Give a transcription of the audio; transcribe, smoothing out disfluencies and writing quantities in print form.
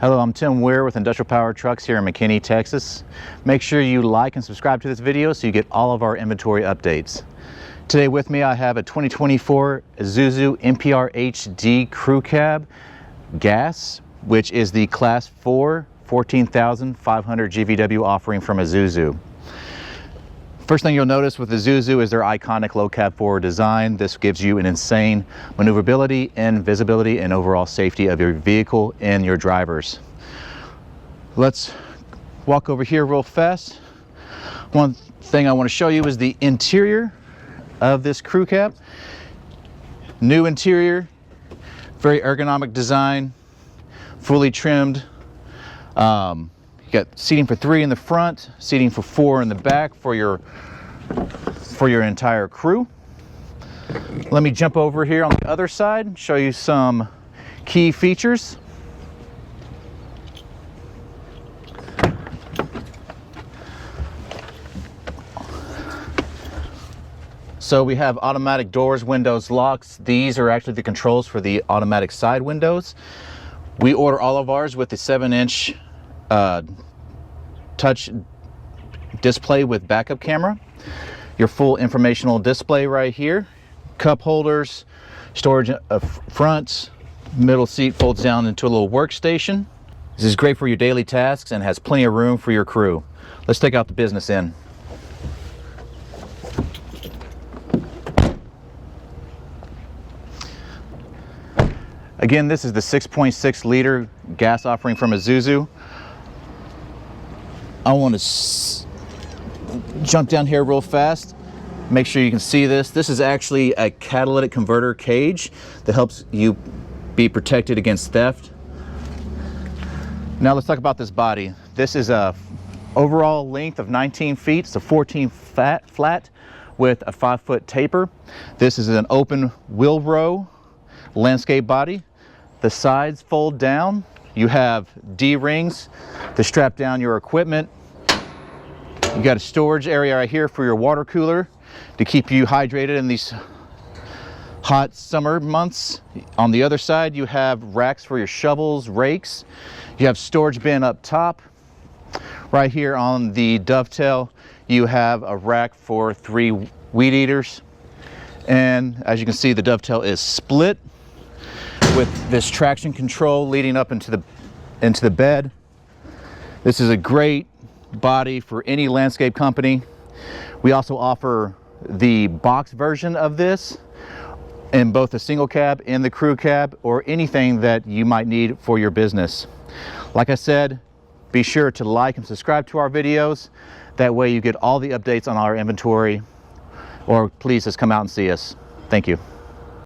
Hello, I'm Tim Weir with Industrial Power Trucks here in McKinney, Texas. Make sure you like and subscribe to this video so you get all of our inventory updates. Today with me I have a 2024 Isuzu NPR-HD Crew Cab Gas, which is the Class 4 14,500 GVW offering from Isuzu. First thing you'll notice with Isuzu is their iconic low cab forward design. This gives you an insane maneuverability and visibility and overall safety of your vehicle and your drivers. Let's walk over here real fast. One thing I want to show you is the interior of this crew cab. New interior, very ergonomic design, fully trimmed. You got seating for 3 in the front, seating for 4 in the back for your entire crew. Let me jump over here on the other side and show you some key features. So we have automatic doors, windows, locks. These are actually the controls for the automatic side windows. We order all of ours with the 7-inch touch display with backup camera. Your full informational display right here. Cup holders, storage up front, middle seat folds down into a little workstation. This is great for your daily tasks and has plenty of room for your crew. Let's take out the business end. Again, this is the 6.6 liter gas offering from Isuzu. I want to jump down here real fast. Make sure you can see this. This is actually a catalytic converter cage that helps you be protected against theft. Now let's talk about this body. This is a overall length of 19 feet. It's a 14 flat with a 5-foot taper. This is an open Wil-Ro landscape body. The sides fold down. You have D-rings to strap down your equipment. You got a storage area right here for your water cooler to keep you hydrated in these hot summer months. On the other side, you have racks for your shovels, rakes. You have storage bin up top. Right here on the dovetail, you have a rack for 3 weed eaters. And as you can see, the dovetail is split with this traction control leading up into the bed. This is a great body for any landscape company. We also offer the box version of this in both the single cab and the crew cab, or anything that you might need for your business. Like I said, be sure to like and subscribe to our videos. That way you get all the updates on our inventory, or please just come out and see us. Thank you.